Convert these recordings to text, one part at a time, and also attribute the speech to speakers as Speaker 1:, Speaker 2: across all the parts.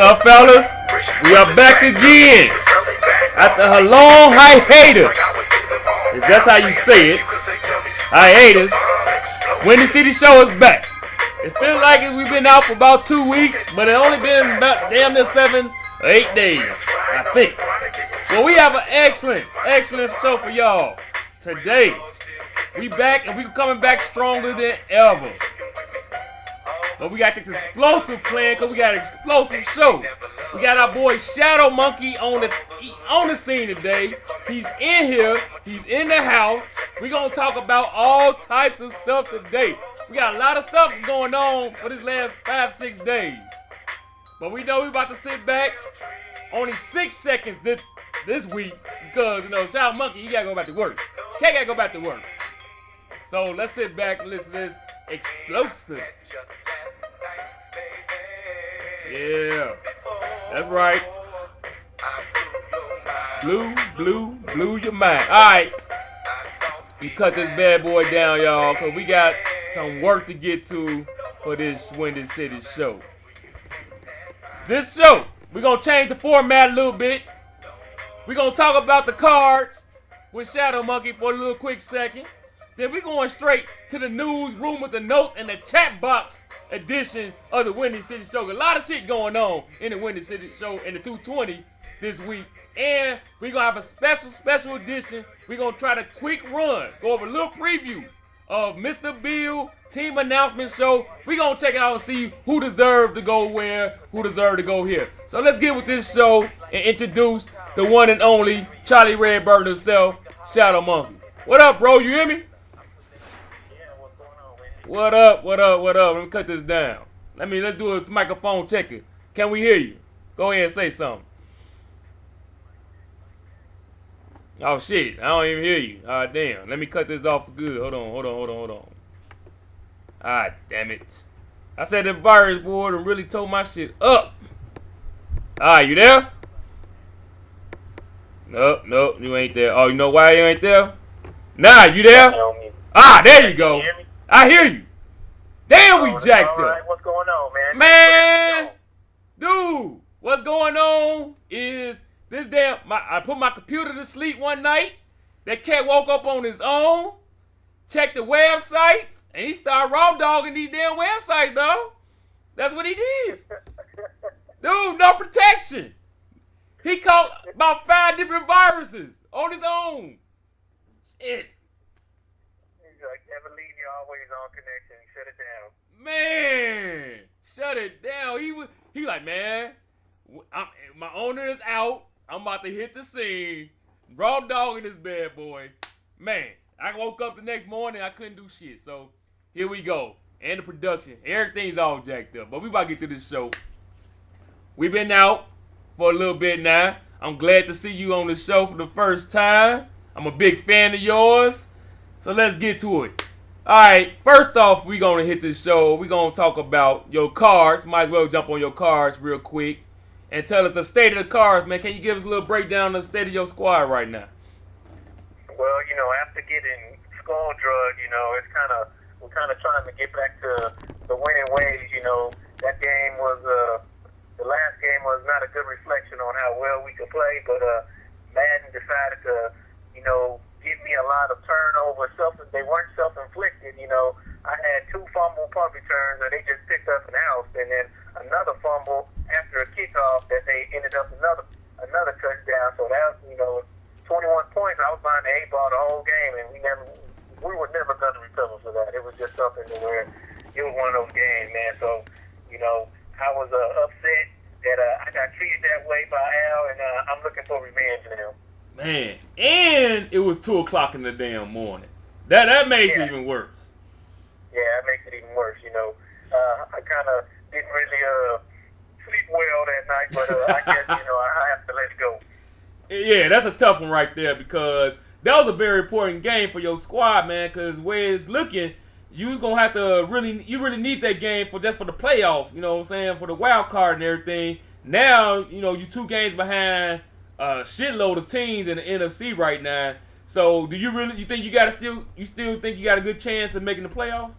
Speaker 1: up, fellas? We are back again after a long hiatus. If that's how you say it, hiatus. Windy City Show is back. It feels like we've been out for about 2 weeks, but it only been about damn near 7 or 8 days, I think. Well, we have an excellent show for y'all today. We back and we coming back stronger than ever. But we got this explosive plan because we got an explosive show. We got our boy Shadow Monkey on the scene today. He's in here. He's in the house. We're going to talk about all types of stuff today. We got a lot of stuff going on for this last 5-6 days. But we know we're about to sit back. Only 6 seconds this week because, Shadow Monkey, he got to go back to work. Cat got to go back to work. So let's sit back and listen to this explosive. Yeah, that's right. Blew your mind. All right, we cut this bad boy down, y'all, because we got some work to get to for this Windy City show. This show, we're going to change the format a little bit. We're going to talk about the cards with Shadow Monkey for a little quick second. Then we're going straight to the news, rumors, and notes in the chat box edition of the Windy City Show. A lot of shit going on in the Windy City Show in the 220 this week. And we're going to have a special edition. We're going to try to quick run, go over a little preview of Mr. Bill team announcement show. We're going to check out and see who deserved to go where, who deserved to go here. So let's get with this show and introduce the one and only Charlie Redbird himself, Shadow Monkey. What up, bro? You hear me? What up? Let me cut this down. Let's do a microphone checker. Can we hear you? Go ahead and say something. Oh shit, I don't even hear you. Ah damn. Let me cut this off for good. Hold on. Ah damn it. I said the virus board and really tore my shit up. Alright, you there? Nope, you ain't there. Oh, you know why you ain't there? Nah, you there? Ah, there you go. I hear you. Damn, we jacked up.
Speaker 2: Right. What's going on, man?
Speaker 1: Man, dude, what's going on is this damn. I put my computer to sleep one night. That cat woke up on his own, checked the websites, and he started raw dogging these damn websites, though. That's what he did. Dude, no protection. He caught about 5 different viruses on his own. Shit.
Speaker 2: Like, never leave you always on connection. Shut it down.
Speaker 1: Man, shut it down. He like, man, my owner is out. I'm about to hit the scene. Raw dogging this bad boy. Man, I woke up the next morning. I couldn't do shit. So here we go. And the production. Everything's all jacked up. But we about to get to this show. We've been out for a little bit now. I'm glad to see you on the show for the first time. I'm a big fan of yours. So let's get to it. Alright, first off, we're going to hit this show. We're going to talk about your cards. Might as well jump on your cards real quick. And tell us the state of the cards, man. Can you give us a little breakdown of the state of your squad right now?
Speaker 2: Well, after getting skull drug, we're kind of trying to get back to the winning ways. That game was, the last game was not a good reflection on how well we could play. But Madden decided to, give me a lot of turnovers. They weren't self-inflicted. I had 2 fumble punt returns that they just picked up and house, and then another fumble after a kickoff that they ended up another touchdown. So that 21 points. I was behind the 8 ball the whole game, and we were never going to recover for that. It was just something where it was one of those games, man. So I was upset that I got treated that way by Al, and I'm looking for revenge now.
Speaker 1: Man, and it was 2 o'clock in the damn morning. That makes it even worse.
Speaker 2: Yeah, that makes it even worse. I kind of didn't really sleep well that night, but I guess I have to let it go.
Speaker 1: Yeah, that's a tough one right there because that was a very important game for your squad, man. Because where it's looking, you're gonna have to really need that game for the playoff. You know what I'm saying, for the wild card and everything. Now you 2 games behind a shitload of teams in the NFC right now. So do you think you still think you got a good chance of making the playoffs?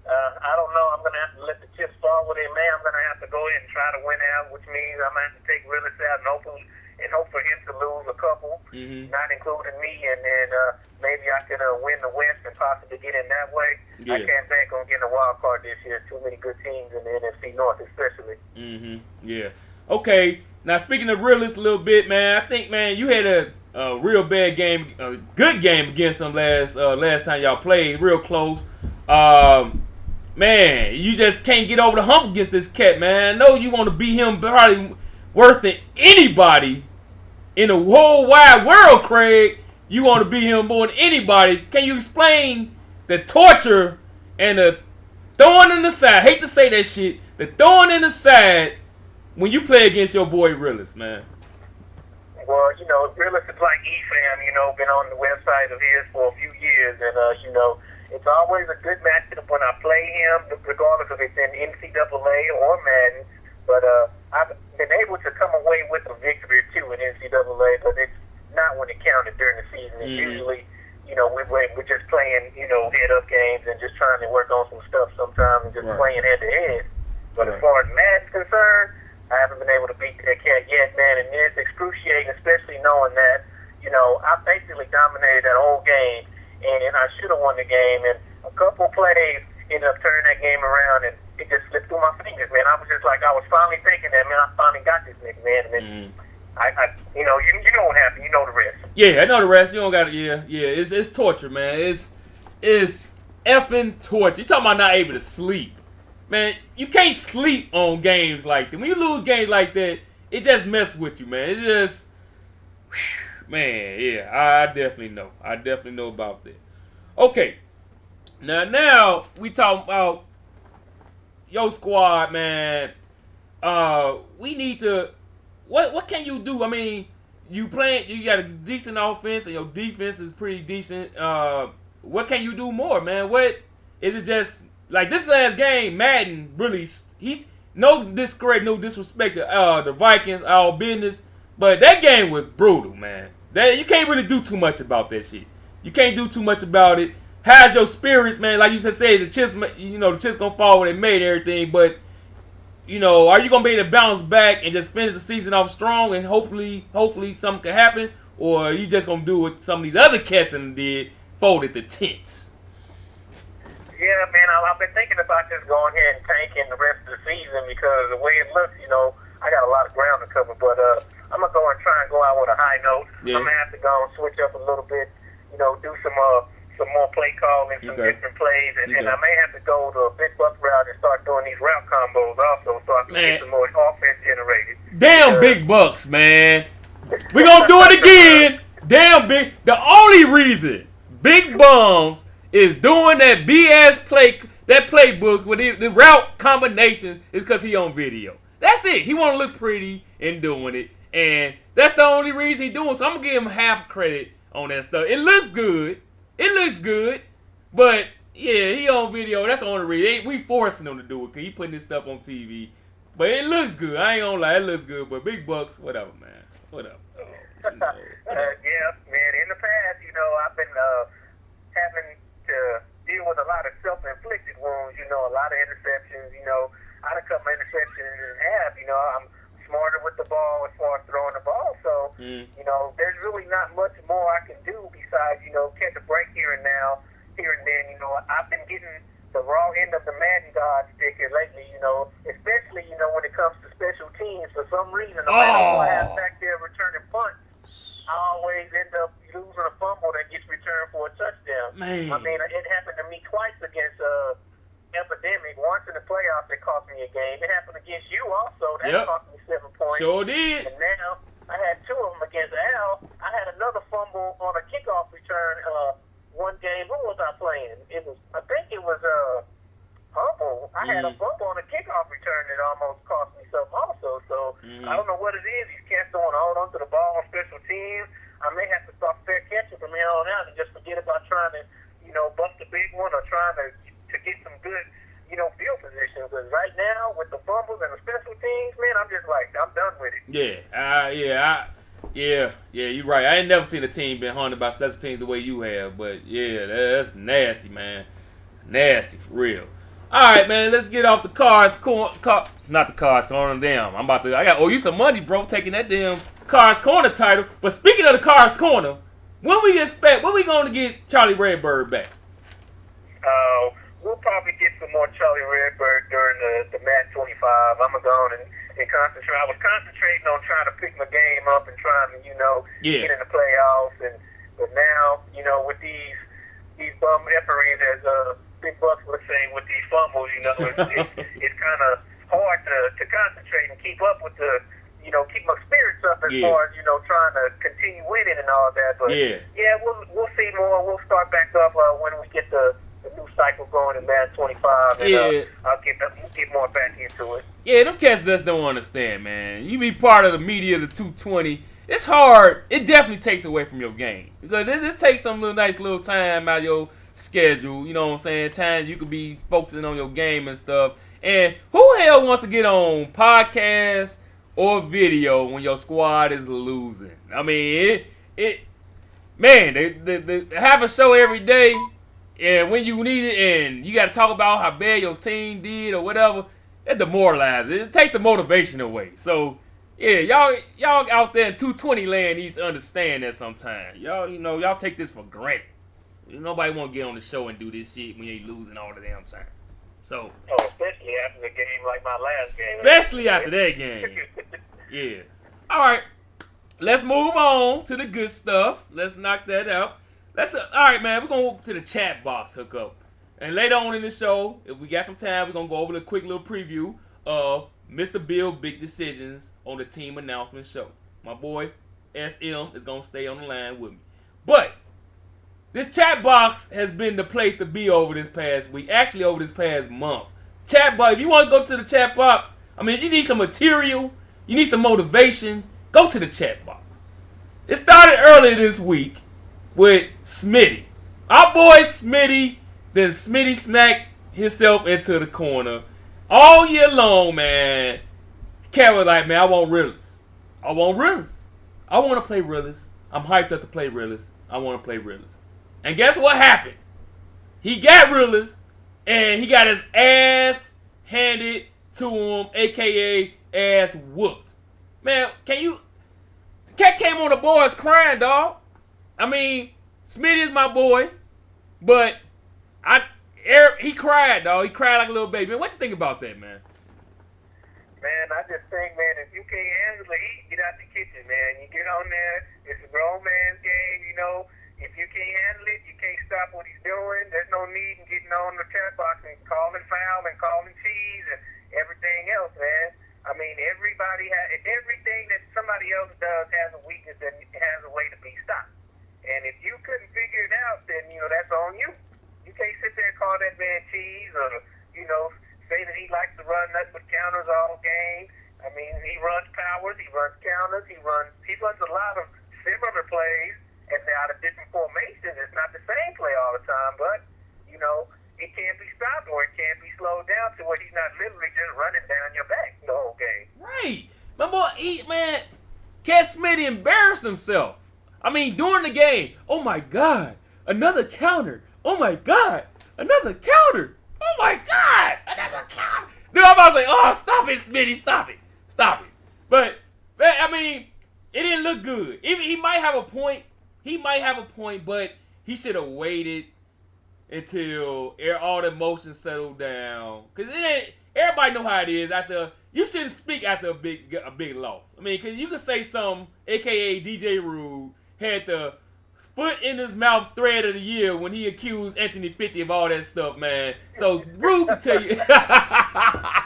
Speaker 2: I don't know. I'm I'm going to have to let the chips fall where they may. I'm going to have to go ahead and try to win out, which means I'm going to have to take Willis out and hope for him to lose a couple, not including me, and then maybe I could win the West and possibly get in that way. Yeah. I can't bank on getting a wild card this year. Too many good teams in the NFC North, especially.
Speaker 1: Yeah. Okay. Now, speaking of realists a little bit, man, I think, man, you had a real bad game, a good game against them last time y'all played, real close. Man, you just can't get over the hump against this cat, man. I know you want to beat him probably worse than anybody in the whole wide world, Craig. You want to beat him more than anybody. Can you explain the torture and the thorn in the side? I hate to say that shit. The thorn in the side when you play against your boy Realist, man.
Speaker 2: Well, you know, Realist is like E-Fam, you know, been on the website of his for a few years, and, you know, it's always a good matchup when I play him, regardless if it's in NCAA or Madden. But I've been able to come away with a victory or two in NCAA, but it's not when it counted during the season. It's usually, you know, we're just playing, you know, head-up games and just trying to work on some stuff sometimes and just playing head-to-head. But as far as Madden's concerned, I haven't been able to beat that cat yet, man, and it's excruciating, especially knowing that, you know, I basically dominated that whole game, and I should have won the game, and a couple plays ended up turning that game around, and it just slipped through my fingers, man. I was just like, I was finally thinking that, man, I finally got this nigga, man, and then I you know, you know what happened, you know the rest.
Speaker 1: Yeah, I know the rest. You don't got to, it's torture, man. It's effing torture. You talking about not able to sleep. Man, you can't sleep on games like that. When you lose games like that, it just messes with you, man. It just, man, yeah, I definitely know. I definitely know about that. Okay, now we talking about your squad, man. We need to. What can you do? I mean, you got a decent offense, and your defense is pretty decent. What can you do more, man? What is it? Just like this last game, Madden really, he's no disrespect to the Vikings, our business, but that game was brutal, man. That you can't really do too much about that shit. You can't do too much about it. How's your spirits, man? Like you just said, the chips gonna fall where they made everything, but you know, are you gonna be able to bounce back and just finish the season off strong and hopefully something can happen, or are you just gonna do what some of these other cats did, folded the tents?
Speaker 2: Yeah, man, I've been thinking about just going ahead and tanking the rest of the season because the way it looks, you know, I got a lot of ground to cover. But I'm going to go and try and go out with a high note. Yeah. I'm going to have to go and switch up a little bit, you know, do some more play calling, some different plays. And I may have to go to a big buck route and start doing these route combos also so I can get some more offense generated.
Speaker 1: Damn big bucks, man. We're going to do it again. Damn big. The only reason Big Bums is doing that BS playbook with the route combination is because he on video. That's it. He want to look pretty in doing it, and that's the only reason he doing it. So I'm gonna give him half credit on that stuff. It looks good. But yeah, he on video. That's the only reason. We forcing him to do it because he putting this stuff on TV. But it looks good. I ain't gonna lie, it looks good. But big bucks, whatever, man. Whatever.
Speaker 2: Yeah, man. In the past, you know, I've been having to deal with a lot of self-inflicted wounds, you know, a lot of interceptions, you know. I done cut my interceptions in half, you know. I'm smarter with the ball as far as throwing the ball. So, you know, there's really not much more I can do besides, you know, catch a break here and then, you know. I've been getting the raw end of the Madden God stick here lately, you know, especially, you know, when it comes to special teams. For some reason, no matter who I have back there returning punts, I always end up losing a fumble that gets returned for a touchdown.
Speaker 1: Man.
Speaker 2: I mean, it happened to me twice against Epidemic. Once in the playoffs, it cost me a game. It happened against you also. That cost me 7 points.
Speaker 1: Sure did.
Speaker 2: And now I had 2 of them against Al. I had another fumble on a kickoff return one game. Who was I playing? I think it was Humble. I had a fumble on a kickoff return that almost cost me something also. So I don't know what it is. These cats don't hold on to the ball on special teams. I may have to start fair catching from here on out and just forget about trying to, you know, bust a big one or trying to get some good, you know, field positions. Because right now, with the fumbles and the special teams, man, I'm just like, I'm done with it.
Speaker 1: Yeah, you're right. I ain't never seen a team been haunted by special teams the way you have. But, yeah, that's nasty, man. Nasty, for real. All right, man. Let's get off the Cars Corner. Not the Cars Corner. Damn. I got owe you some money, bro. Taking that damn Cars Corner title. But speaking of the Cars Corner, when we going to get Charlie Redbird back?
Speaker 2: We'll probably get some more Charlie Redbird during the Mat 25. I'm going to go on and concentrate. I was concentrating on trying to pick my game up and trying to, get in the playoffs. But now, with these bum referees, as Big Bucks would say, with these fumbles, it's kind of hard to concentrate and keep up with keep my spirits up as far as, trying to continue winning and all that. But, we'll see more. We'll start back up when we get the new cycle going in Mat 25, and I'll get more back into it.
Speaker 1: Yeah, them cats just don't understand, man. You be part of the media of the 220. It's hard. It definitely takes away from your game. Because this takes some nice little time out of your schedule. You know what I'm saying? Time you could be focusing on your game and stuff. And who the hell wants to get on podcast or video when your squad is losing? I mean, they have a show every day. And when you need it and you got to talk about how bad your team did or whatever, it demoralizes. It takes the motivation away. So, yeah, y'all out there in 220 land needs to understand that sometimes. Y'all take this for granted. Nobody want to get on the show and do this shit when you ain't losing all the damn time. So.
Speaker 2: Oh, especially after the game like my last game.
Speaker 1: Especially after that game. Yeah. All right. Let's move on to the good stuff. Let's knock that out. All right, man. We're going to go to the chat box hookup. And later on in the show, if we got some time, we're going to go over the quick little preview of Mr. Bill Big Decisions on the team announcement show. My boy, SM, is going to stay on the line with me. But this chat box has been the place to be over this past week. Actually, over this past month. Chat box, if you want to go to the chat box, if you need some material, you need some motivation, go to the chat box. It started earlier this week with Smitty. Our boy Smitty, then Smitty smacked himself into the corner. All year long, man, Cat was like, man, I want Realist. I want to play Realist. I'm hyped up to play Realist. I want to play Realist. And guess what happened? He got Realist, and he got his ass handed to him, a.k.a. ass whooped. Man, the cat came on the boys crying, dog. Smitty is my boy, but he cried, dog. He cried like a little baby. Man, what you think about that, man?
Speaker 2: Man, I just think, man, if you can't handle it, get out the kitchen, man. You get on there. It's a grown man's game, If you can't handle it, you can't stop what he's doing. There's no need in getting on the chat box and calling foul and calling cheese and everything else, man. Everything that somebody else does has a weakness and has a way to be stopped. And if you couldn't figure it out, then, that's on you. You can't sit there and call that man cheese or, say that he likes to run nothing but counters all game. He runs powers, he runs counters, he runs a lot of similar plays and out of different formations. It's not the same play all the time, but, it can't be stopped or it can't be slowed down to where he's not literally just running down your back the whole game.
Speaker 1: Right. My boy, Cat Smitty embarrassed himself. During the game, oh my God, another counter. Oh my God, another counter. Oh my God, another counter. Dude, I'm about to say, oh, stop it, Smitty, stop it. But, it didn't look good. He might have a point. But he should have waited until all the emotions settled down. Because everybody know how it is. You shouldn't speak after a big loss. Because you can say something, a.k.a. DJ Rude had the foot in his mouth thread of the year when he accused Anthony 50 of all that stuff, man. So Rude can tell you. I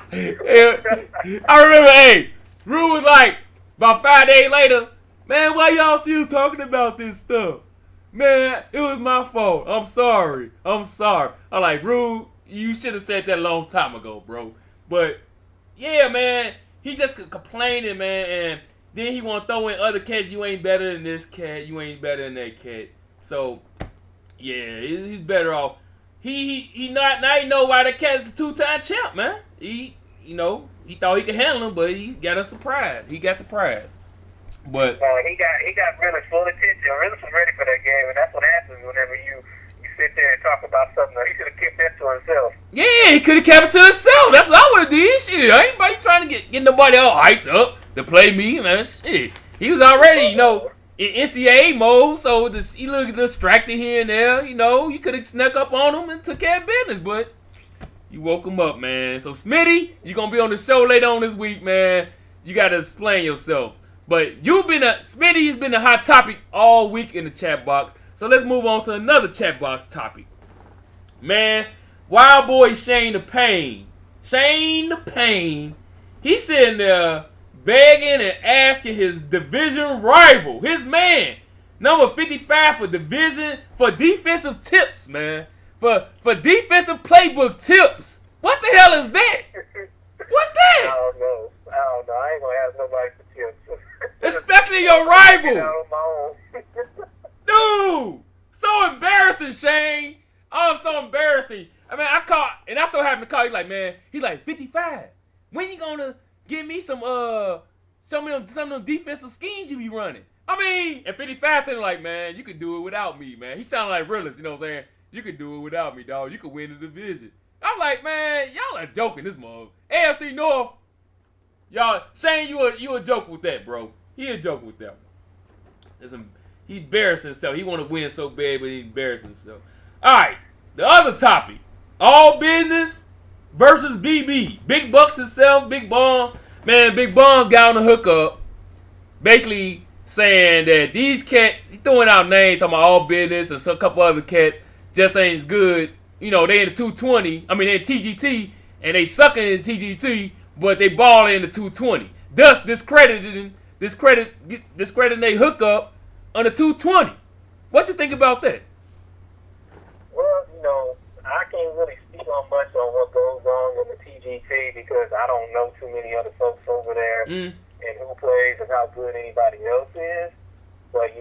Speaker 1: remember, Rude was like, about 5 days later, man, why y'all still talking about this stuff? Man, it was my fault. I'm sorry. I'm like, Rude, you should have said that a long time ago, bro. But, yeah, man, he just complaining, man, and then he want to throw in other cats. You ain't better than this cat. You ain't better than that cat. So, yeah, he's better off. He now he know why the cat is a 2-time champ, man. He thought he could handle him, but he got surprised. But
Speaker 2: he got really full attention. Really was ready for that game, and that's what happens whenever you sit there and talk about something. He should have kept that to himself.
Speaker 1: Yeah, he could have kept it to himself. That's what I would have did. Shit, I ain't trying to get nobody all hyped up to play me, man. Shit, he was already, in NCAA mode, so he looked distracted here and there. You could have snuck up on him and took care of business, but you woke him up, man. So Smitty, you gonna be on the show later on this week, man. You gotta explain yourself. But Smitty has been a hot topic all week in the chat box. So let's move on to another chat box topic, man. Wild boy Shane the Pain. He's sitting there begging and asking his division rival, his man, number 55 for defensive tips, man. For defensive playbook tips. What the hell is that? What's that?
Speaker 2: I don't know. I ain't gonna ask nobody for tips.
Speaker 1: Especially your rival.
Speaker 2: My own.
Speaker 1: Dude, so embarrassing, Shane. Oh, so embarrassing. I mean, and I so happened to call. He's like 55. When you gonna give me some of them defensive schemes you be running? I mean, and 55 said like, man, you could do it without me, man. He sounded like realist, you know what I'm saying? You could do it without me, dog. You could win the division. I'm like, man, y'all are joking this mug. AFC North, y'all, Shane, you a joke with that, bro. He a joke with that one. He embarrassed himself. He want to win so bad, but he embarrassed himself. All right, the other topic. All business versus BB. Big Bucks himself, Big Bonds. Man, Big Bonds got on the hookup. Basically saying that these cats, he's throwing out names, talking about All Business and some couple other cats just ain't as good. They in the 220. I mean, they in TGT, and they sucking in TGT, but they balling in the 220. Thus, discrediting they hookup on the 220. What you think about that?
Speaker 2: Well, I can't really speak on much on what goes on in the TGT because I don't know too many other folks over there and who plays and how good anybody else is. But,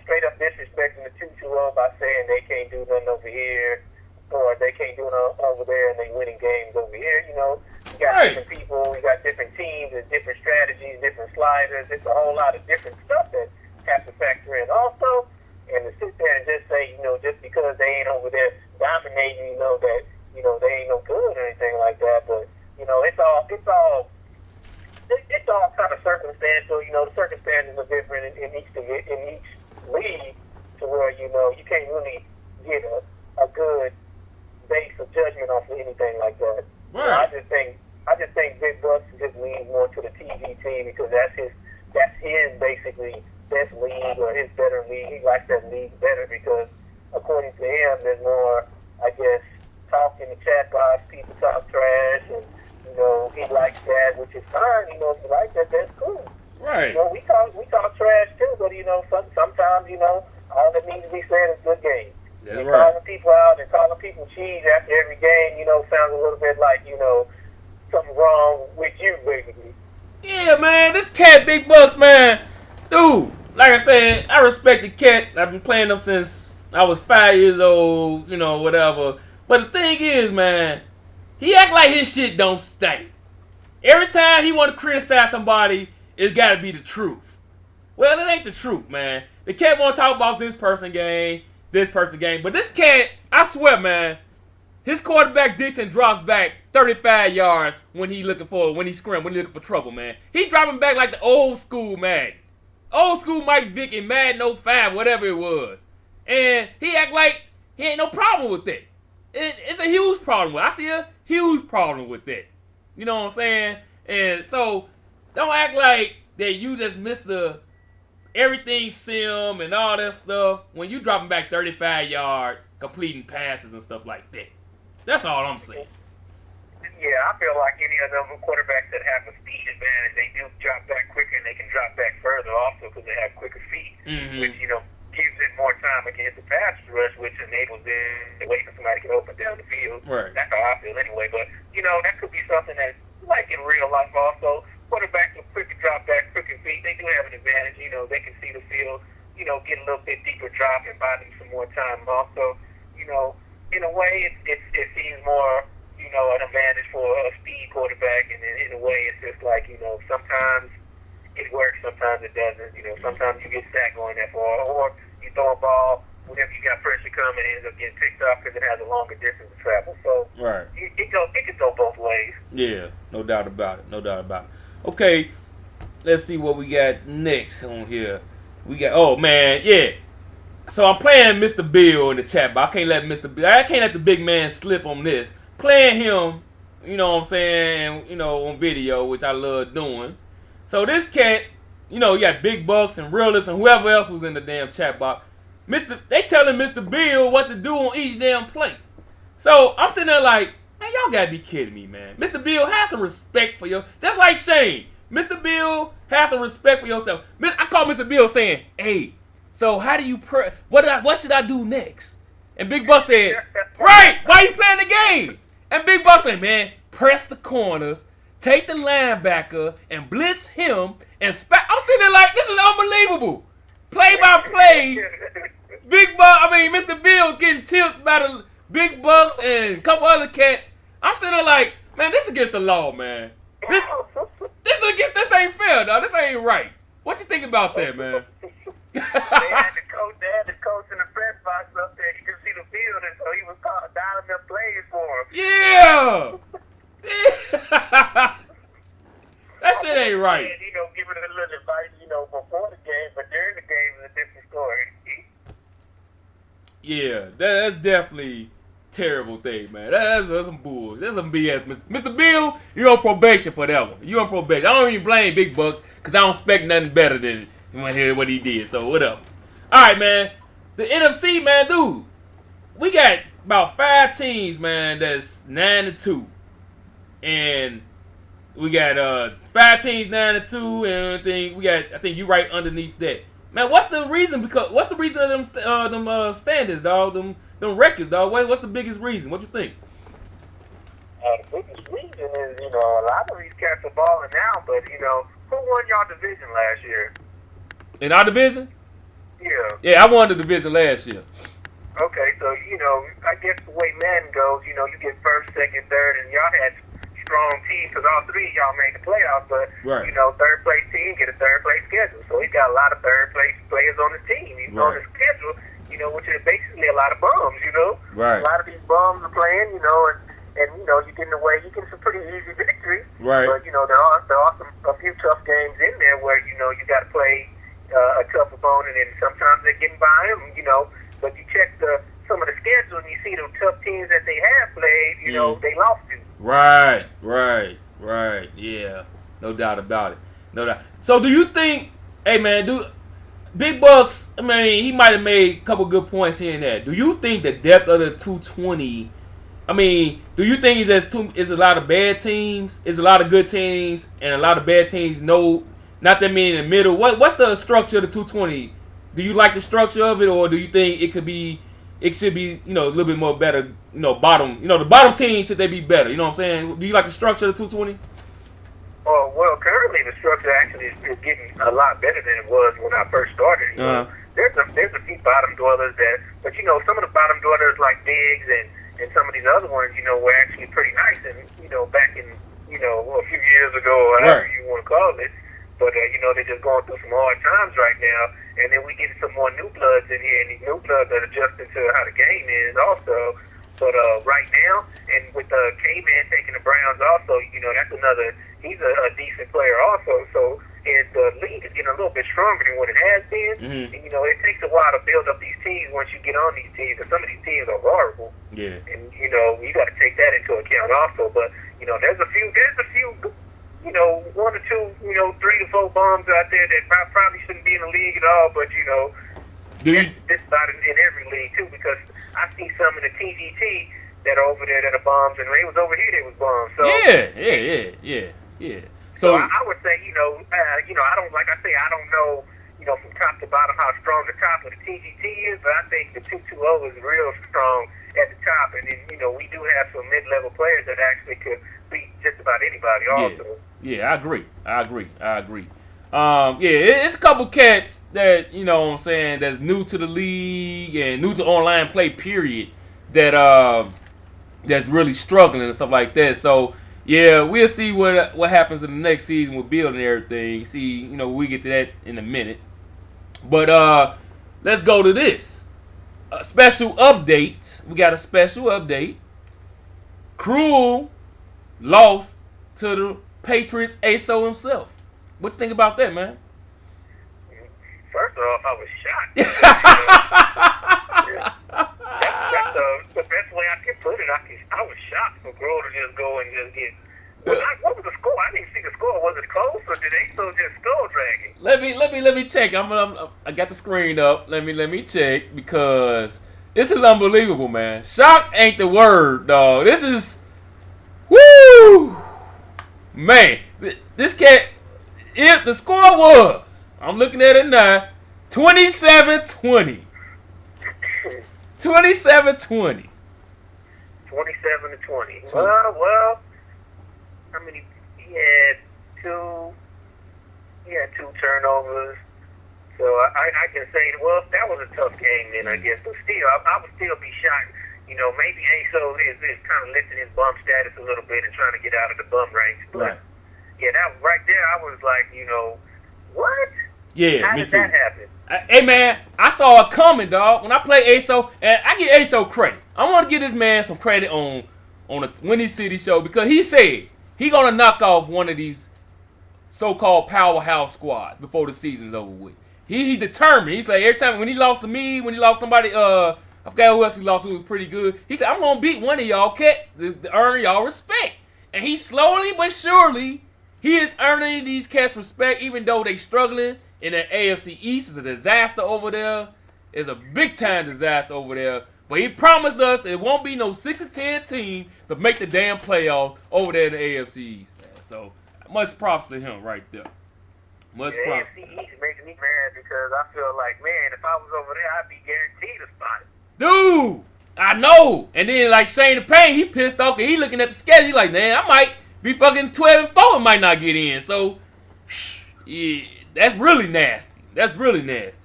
Speaker 2: straight up disrespecting the 220 by saying they can't do nothing over here or they can't do nothing over there and they winning games over here. You got different people, you got different teams and different strategies, different sliders. It's a whole lot of different stuff that has to factor in also. And to sit there and just say, just because they ain't over there dominating, that, they ain't no good or anything like that. But, it's all kind of circumstantial. The circumstances are different in each league to where, you can't really get a good base of judgment off of anything like that.
Speaker 1: Right.
Speaker 2: I just think Big Bucks just leans more to the TGT because that's his basically best league or his better league. He likes that league better because according to him there's more, I guess, talk in the chat box, people talk trash and he likes that, which is fine, if you like that, that's cool.
Speaker 1: Right.
Speaker 2: We talk trash too, but sometimes, all that needs to be said is good game.
Speaker 1: That's
Speaker 2: and
Speaker 1: right.
Speaker 2: calling people out and calling people cheese after every game, sounds a little bit like, something wrong with you, basically.
Speaker 1: Yeah, man, this cat Big Bucks, man. Dude, like I said, I respect the cat. I've been playing them since I was 5 years old, whatever. But the thing is, man, he act like his shit don't stink. Every time he want to criticize somebody, it's got to be the truth. Well, it ain't the truth, man. The cat want to talk about this person game. But this cat, I swear, man, his quarterback Dixon drops back 35 yards when he looking for trouble, man. He dropping back like the old school Madden. Old school Mike Vick and Madden 05, whatever it was. And he act like he ain't no problem with that. It's a huge problem. I see a huge problem with that. You know what I'm saying? And so, don't act like that you just missed the everything sim and all that stuff when you dropping back 35 yards, completing passes and stuff like that. That's all I'm saying.
Speaker 2: Yeah, I feel like any of them quarterbacks that have a speed advantage, they do drop back quicker and they can drop back further also because they have quicker feet, which, gives it more time against the pass rush, which enables them to wait for somebody to get open down the field.
Speaker 1: Right.
Speaker 2: That's how I feel anyway. But, that could be something that, like in real life also, quarterbacks with quicker drop back, quicker feet, they do have an advantage. They can see the field, get a little bit deeper drop and buy them some more time. Also, in a way, it seems more, an advantage for a speed quarterback. And in a way, it's just like, sometimes it works, sometimes it doesn't. Sometimes you get sacked going that far, or you throw a ball whenever you got pressure coming and it ends up getting picked up because it has a longer distance to travel. So
Speaker 1: Right.
Speaker 2: it could go both ways.
Speaker 1: Yeah, no doubt about it. No doubt about it. Okay, let's see what we got next on here. We got, oh man, yeah. So I'm playing Mr. Bill in the chat, but I can't let the big man slip on this. Playing him, you know what I'm saying, you know, on video, which I love doing. So this cat, you know, you got Big Bucks and Realist and whoever else was in the damn chat box. They telling Mr. Bill what to do on each damn play. So I'm sitting there like, man, y'all gotta be kidding me, man. Mr. Bill, have some respect for just like Shane. Mr. Bill, have some respect for yourself. I call Mr. Bill saying, hey, so how do you what should I do next? And Big Buck said, right, why you playing the game? And Big Buck said, man, press the corners, take the linebacker, and blitz him, and I'm sitting there like, this is unbelievable. Play by play, Mr. Bill's getting tilted by the Big Bucks and a couple other cats. I'm sitting there like, man, this against the law, man. This ain't fair, dog. This ain't right. What you think about that, man?
Speaker 2: They had the coach in the press box up there. You could see the field, and so he was dialing up plays for him.
Speaker 1: Yeah. That shit ain't right.
Speaker 2: And, you know, giving a little advice, you know, before the game, but during the game is a different story.
Speaker 1: Yeah, that's definitely terrible thing, man. That's some bull. That's some BS. Mr. Bill, you're on probation for that one. You're on probation. I don't even blame Big Bucks because I don't expect nothing better than what he did. So whatever. All right, man. The NFC, man, dude. We got about 5 teams, man. That's 9-2, and we got 5 teams 9-2, and I think you right underneath that. Man, what's the reason? What's the reason of them standards, dog? Them records, dog. What's the biggest reason? What you think?
Speaker 2: The biggest reason is, you know, a lot of these cats are balling now, but, you know, who won y'all division last year?
Speaker 1: In our division?
Speaker 2: Yeah.
Speaker 1: Yeah, I won the division last year.
Speaker 2: Okay, so, you know, I guess the way Madden goes, you know, you get first, second, third, and y'all had strong teams because all 3 of y'all made the playoffs, but,
Speaker 1: right.
Speaker 2: You know, third place team get a third place schedule. So he's got a lot of third place players on his team. He's on his schedule, you know, which is basically a lot of bums, you know.
Speaker 1: Right.
Speaker 2: A lot of these bums are playing, you know, and you know, you get some pretty easy victories.
Speaker 1: Right.
Speaker 2: But, you know, there are a few tough games in there where, you know, you got to play a tough opponent, and sometimes they're getting by them, you know. But you check some of the schedule and you see the tough teams that they have played, you know, they lost to.
Speaker 1: Right. Yeah, no doubt about it. No doubt. So do you think, hey man, Big Bucks, I mean, he might have made a couple good points here and there. Do you think the depth of the 220, I mean, do you think it's a lot of bad teams, it's a lot of good teams, and a lot of bad teams, not that many in the middle? What's the structure of the 220? Do you like the structure of it, or do you think it should be, you know, a little bit more better, you know, the bottom team, should they be better? You know what I'm saying? Do you like the structure of the 220?
Speaker 2: Well, currently the structure actually is getting a lot better than it was when I first started. You know, there's a few bottom dwellers but you know, some of the bottom dwellers like Diggs and some of these other ones, you know, were actually pretty nice. And you know, back in, you know, a few years ago, or however you want to call it. But you know, they're just going through some hard times right now. And then we get some more new bloods in here, and these new bloods are adjusting to how the game is also. But right now, and with K-Man taking the Browns also, you know, that's he's a decent player also. So the league is getting a little bit stronger than what it has been.
Speaker 1: Mm-hmm.
Speaker 2: And, you know, it takes a while to build up these teams once you get on these teams, because some of these teams are horrible.
Speaker 1: Yeah.
Speaker 2: And, you know, you got to take that into account also. But, you know, there's a few, you know, 1 or 2, you know, 3 to 4 bombs out there that probably shouldn't be in the league at all. But, you know, this about in every league, too, because I see some in the TGT that are over there that are bombs, and they was over here, they was bombs. So
Speaker 1: Yeah. So
Speaker 2: I would say, you know, I don't, like I say, I don't know, you know, from top to bottom how strong the top of the TGT is, but I think the 220 is real strong at the top, and then, you know, we do have some mid-level players that actually could beat just about anybody also.
Speaker 1: Yeah, I agree. It's a couple cats that, you know what I'm saying, that's new to the league and new to online play, period, that that's really struggling and stuff like that. So, yeah, we'll see what happens in the next season with Bill and everything. See, you know, we get to that in a minute. But let's go to this. a special update. We got a special update. Krul lost to the Patriots ASO himself. What you think about that, man?
Speaker 2: First off, I was shocked. That's the best way I can put it. I was shocked for Krul to just go and just get. What was the score? I didn't see the score. Was it close, or did ASO just skull dragging?
Speaker 1: Let me check. I got the screen up. Let me check because this is unbelievable, man. Shock ain't the word, dog. This is woo, man. This cat. If the score was, I'm looking at it now, 27-20. 27-20.
Speaker 2: 27-20. Well. How many? He had two turnovers. So I can say, well, that was a tough game then, I guess. But still, I would still be shocked. You know, maybe ASO is kind of lifting his bum status a little bit and trying to get out of the bum ranks. But,
Speaker 1: right.
Speaker 2: Yeah, that right there, I was like, you know, what?
Speaker 1: Yeah,
Speaker 2: How
Speaker 1: me
Speaker 2: did
Speaker 1: too.
Speaker 2: that happen?
Speaker 1: Hey, man, I saw it coming, dog. When I play ASO, and I give ASO credit. I want to give this man some credit on the Windy City show because he said he going to knock off one of these so-called powerhouse squads before the season's over with. He's determined. He's like, every time when he lost to me, when he lost somebody, I forgot who else he lost who was pretty good. He said, I'm going to beat one of y'all cats to earn y'all respect. And he slowly but surely, he is earning these cats respect even though they struggling in the AFC East. Is a disaster over there. It's a big-time disaster over there. But he promised us it won't be no 6-10 team to make the damn playoffs over there in the AFC East, man. So, much props to him right there. Much props.
Speaker 2: The AFC East makes me mad because I feel like, man, if I was over there, I'd be guaranteed a spot.
Speaker 1: Dude, I know. And then, like, Shane the Pain, he pissed off because he looking at the schedule. He like, man, I might be fucking 12-4 and might not get in. So, yeah, that's really nasty. That's really nasty.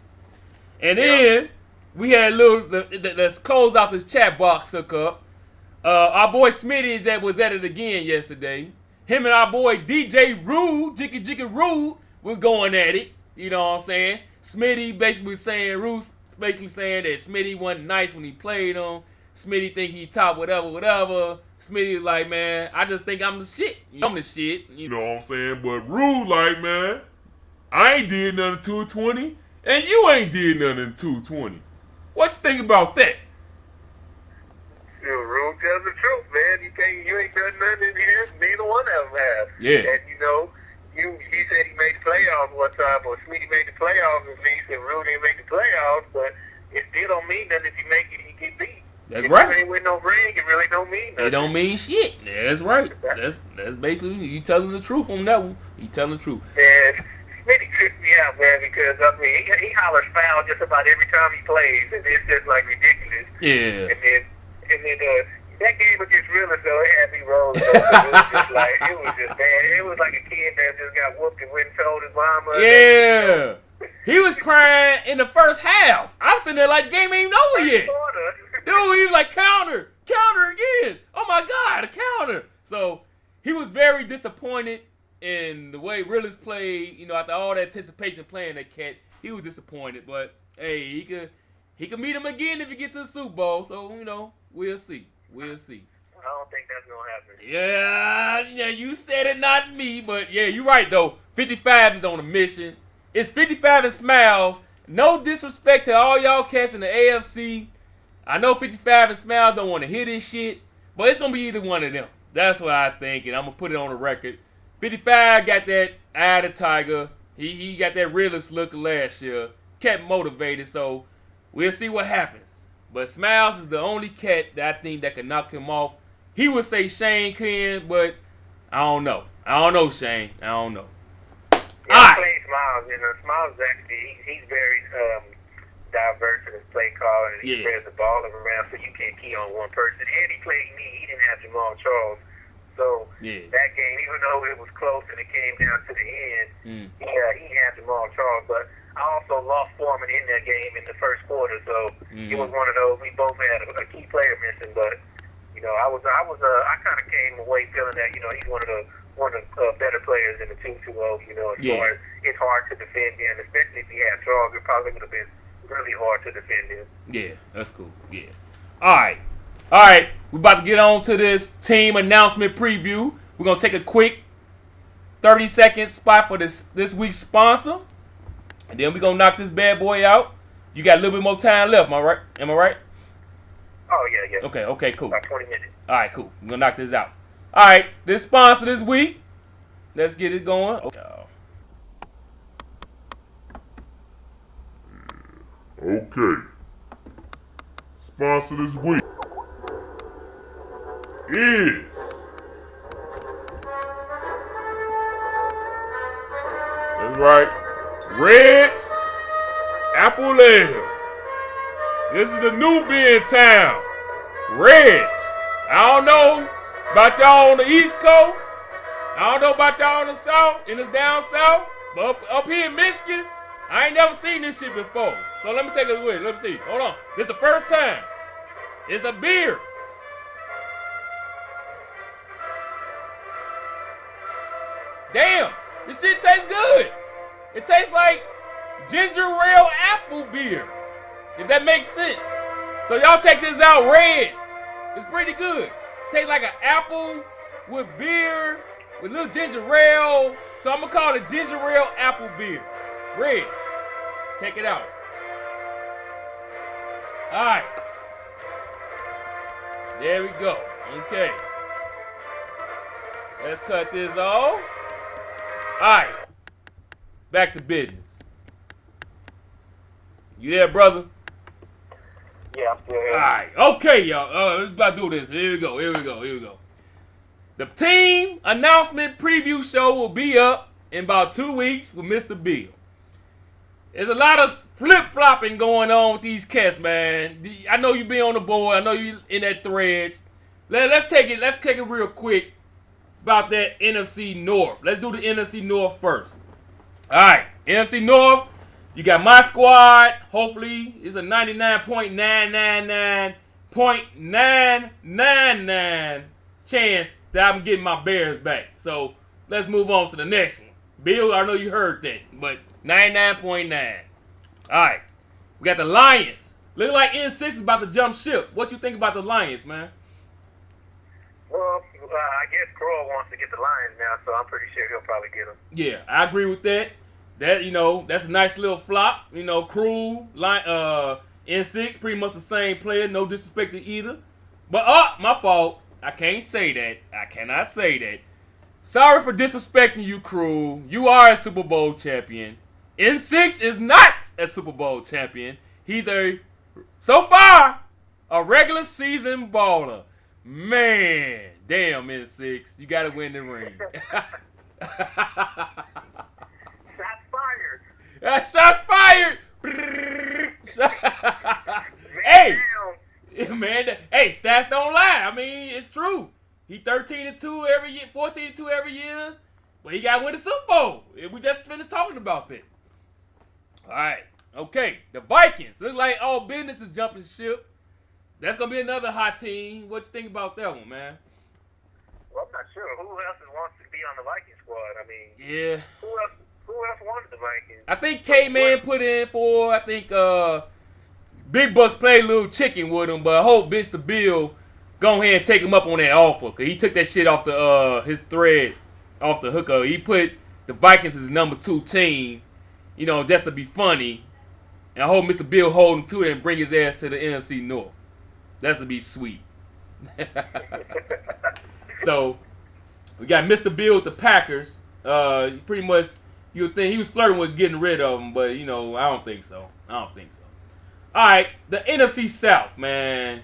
Speaker 1: And then we had a little, let's close out this chat box hook up. Our boy Smitty was at it again yesterday. Him and our boy DJ Rude, Jicky Rude, was going at it. You know what I'm saying? Smitty basically saying, Rude basically saying that Smitty wasn't nice when he played him. Smitty think he top whatever. Smitty was like, man, I just think I'm the shit. I'm the shit.
Speaker 3: You know what I'm saying? But Rude like, man, I ain't did nothing 220, and you ain't did nothing 220. What you think about that?
Speaker 2: Rude tells the truth, man. You ain't done nothing in here. Neither one of them have.
Speaker 1: Yeah.
Speaker 2: And you know, he said he made the playoffs one time, or Smitty made the playoffs at least, and Rude didn't make the playoffs. But it still don't mean nothing if you make it and you get beat.
Speaker 1: That's
Speaker 2: if
Speaker 1: right.
Speaker 2: you ain't with no ring, it really don't mean nothing.
Speaker 1: It don't mean shit. That's right. That's basically you telling the truth on that one. You telling the truth.
Speaker 2: And Smitty tripped me out, man, because I mean he hollers foul just about every time he plays, and it's just like ridiculous.
Speaker 1: Yeah.
Speaker 2: And then that game against Realist, though, it had me rolling. It was just like, it was just bad. It was like a kid that just got whooped and went and told his mama.
Speaker 1: Yeah. He was crying in the first half. I'm sitting there like the game ain't even over yet. Dude, he was like, counter again. Oh my God, a counter. So he was very disappointed in the way Realist played. You know, after all that anticipation playing that cat, he was disappointed. But hey, he could meet him again if he gets to the Super Bowl. So you know, we'll see. We'll see.
Speaker 2: I don't think that's gonna happen.
Speaker 1: Yeah, you said it, not me. But yeah, you're right though. 55 is on a mission. It's 55 and Smiles. No disrespect to all y'all cats in the AFC. I know 55 and Smiles don't want to hear this shit, but it's gonna be either one of them. That's what I think, and I'm gonna put it on the record. 55 got that eye of the tiger. He got that realist look last year. Kept motivated, so we'll see what happens. But Smiles is the only cat that I think that can knock him off. He would say Shane can, but I don't know. Shane. I don't know.
Speaker 2: Yeah, I play Smiles, and Smiles actually, he's very diverse in his play call, and he spreads the ball around, so you can't key on one person. And he played me. He didn't have Jamal Charles. So that game, even though it was close and it came down to the end, he had Jamal Charles. But I also lost Foreman in that game in the first quarter, so it was one of those. We both had a key player missing, but you know, I kind of came away feeling that he's one of the better players in the 2-2-0. You know, as far as it's hard to defend him, especially if he had Charles. It probably would have been really hard to defend him.
Speaker 1: Yeah, that's cool. Yeah. All right. We're about to get on to this team announcement preview. We're gonna take a quick 30-second spot for this week's sponsor, and then we're gonna knock this bad boy out. You got a little bit more time left, am I right?
Speaker 2: Oh yeah.
Speaker 1: Okay, cool.
Speaker 2: About 20 minutes.
Speaker 1: All right, cool. We're gonna knock this out. All right, this sponsor this week. Let's get it going.
Speaker 3: Okay. Sponsor this week is that's right, Reds Apple Ale. This is the new beer in town. Reds. I don't know about y'all on the East Coast. I don't know about y'all on the South, in the down South, but up here in Michigan, I ain't never seen this shit before. So let me take it away. Let me see. Hold on. This is the first time. It's a beer. Damn. This shit tastes good. It tastes like ginger ale apple beer. If that makes sense. So y'all check this out. Reds. It's pretty good. Tastes like an apple with beer, with little ginger ale. So I'm going to call it ginger ale apple beer. Reds. Take it out. All right. There we go. Okay. Let's cut this off. All right. Back to business. You there, brother?
Speaker 2: Yeah, I'm still here.
Speaker 1: All right. Okay, y'all. Let's about to do this. Here we go. The team announcement preview show will be up in about 2 weeks with Mr. Bill. There's a lot of flip-flopping going on with these cats, man. I know you be on the board. I know you in that threads. Let's take it real quick about that NFC North. Let's do the NFC North first. All right, NFC North. You got my squad. Hopefully, it's a 99.999.999 chance that I'm getting my Bears back. So let's move on to the next one. Bill, I know you heard that, but 99.9. All right, we got the Lions. Look like N6 is about to jump ship. What you think about the Lions, man?
Speaker 2: Well, I guess Kroll wants to get the Lions now, so I'm pretty sure he'll probably get them.
Speaker 1: Yeah, I agree with that. That, that's a nice little flop. Crew, N6, pretty much the same player. No disrespect to either. But, my fault. I can't say that. I cannot say that. Sorry for disrespecting you, Crew. You are a Super Bowl champion. N6 is not a Super Bowl champion. He's so far, a regular season baller. Man, damn, N6. You got to win the ring. Shots fired. Hey, man. Hey, stats don't lie. I mean, it's true. He 13-2 every year, 14-2 every year, but he got to win the Super Bowl. We just finished talking about that. All right. Okay. The Vikings. Look like all business is jumping ship. That's gonna be another hot team. What you think about that one, man?
Speaker 2: Well, I'm not sure. Who else wants to be on the Viking squad? I mean,
Speaker 1: yeah.
Speaker 2: Who else wanted the Vikings?
Speaker 1: I think K-Man put in for. I think Big Bucks played a little chicken with him, but I hope Mr. Bill go ahead and take him up on that offer, cause he took that shit off the his thread off the hooker. He put the Vikings as number 2 team, just to be funny. And I hope Mr. Bill hold him to it and bring his ass to the NFC North. That's to be sweet. So we got Mr. Bill with the Packers. Pretty much, you would think he was flirting with getting rid of him, but I don't think so. All right, the NFC South, man.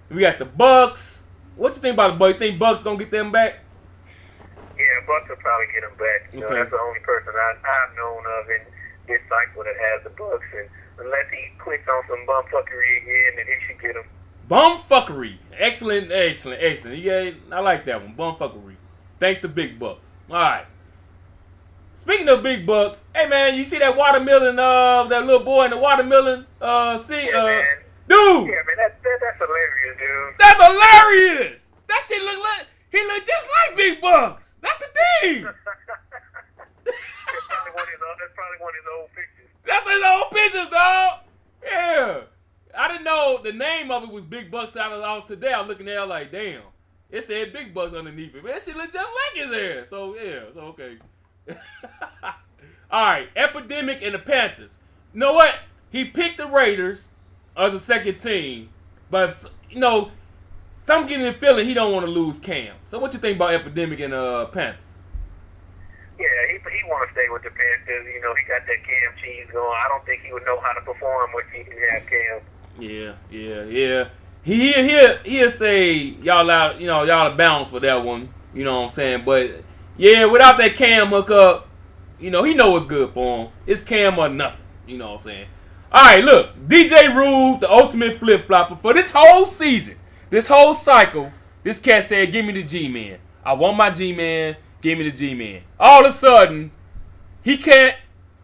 Speaker 1: We got the Bucks. What you think about the Bucks? You think Bucks gonna get them back?
Speaker 2: Yeah, Bucks will probably get them back.
Speaker 1: Okay.
Speaker 2: That's the only person I've known of in this cycle that has the Bucks, and unless he quits on some bumfuckery again, then he should get them.
Speaker 1: Bumfuckery. Excellent. Yeah, I like that one. Bumfuckery. Thanks to Big Bucks. All right. Speaking of Big Bucks, hey, man, you see that watermelon, that little boy in the watermelon,
Speaker 2: Man.
Speaker 1: Dude.
Speaker 2: Yeah, man, that's hilarious, dude.
Speaker 1: That's hilarious. That shit he look just like Big Bucks. That's the thing.
Speaker 2: That's probably one of his old pictures.
Speaker 1: That's his old pictures, dog. know the name of it was Big Bucks. I was today. I was looking at it like, damn, it said Big Bucks underneath it. Man, that shit look just like his hair. So yeah, so okay. All right, Epidemic and the Panthers. You know what? He picked the Raiders as a second team, but you know, some getting the feeling he don't want to lose Cam. So what you think about Epidemic and Panthers?
Speaker 2: Yeah, he want to stay with the Panthers. You know, he got that Cam cheese going. I don't think he would know how to perform if he didn't have Cam.
Speaker 1: Yeah. He'll say y'all out, y'all out bounds for that one. You know what I'm saying? But yeah, without that Cam hookup, he know what's good for him. It's Cam or nothing. You know what I'm saying? All right, look, DJ Rule, the ultimate flip flopper for this whole season, this whole cycle. This cat said, "Give me the G-Man. I want my G-Man. Give me the G-Man." All of a sudden, he can't.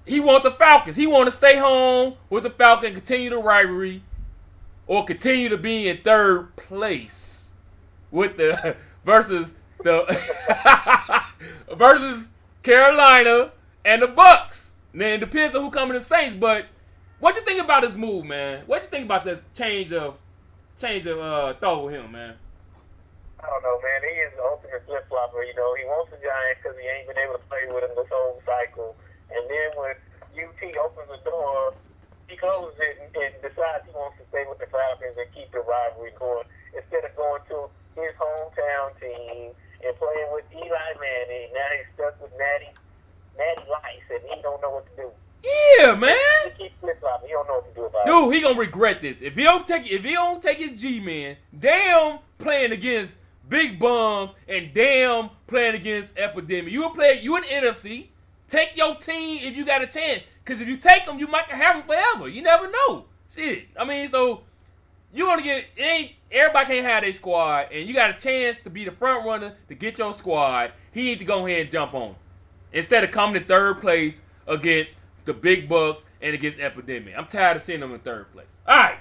Speaker 1: He wants the Falcons. He want to stay home with the Falcons and continue the rivalry, or continue to be in third place with the versus Carolina and the Bucks. Then it depends on who coming to Saints. But what you think about this move, man? What you think about the change of thought with him, man?
Speaker 2: I don't know, man. He is the ultimate flip flopper. You know, he wants the Giants because he ain't been able to play with him this whole cycle. And then when UT opens the door, he closes it and decides he wants to stay with the Falcons and keep the rivalry going instead of going to his hometown team and playing with Eli Manning. Now he's stuck with Natty Lice, and he don't know what to do.
Speaker 1: Yeah, man.
Speaker 2: He keeps flip flopping. He don't know what to do about it.
Speaker 1: Dude, he gonna regret this if he don't take his G-Man. Damn, playing against big bums and damn playing against Epidemic. You in the NFC. Take your team if you got a chance. Because if you take them, you might have them forever. You never know. Shit. I mean, so you're going to everybody can't have their squad. And you got a chance to be the front runner to get your squad. He need to go ahead and jump on. Instead of coming in third place against the big Bucks and against Epidemic. I'm tired of seeing them in third place. All right.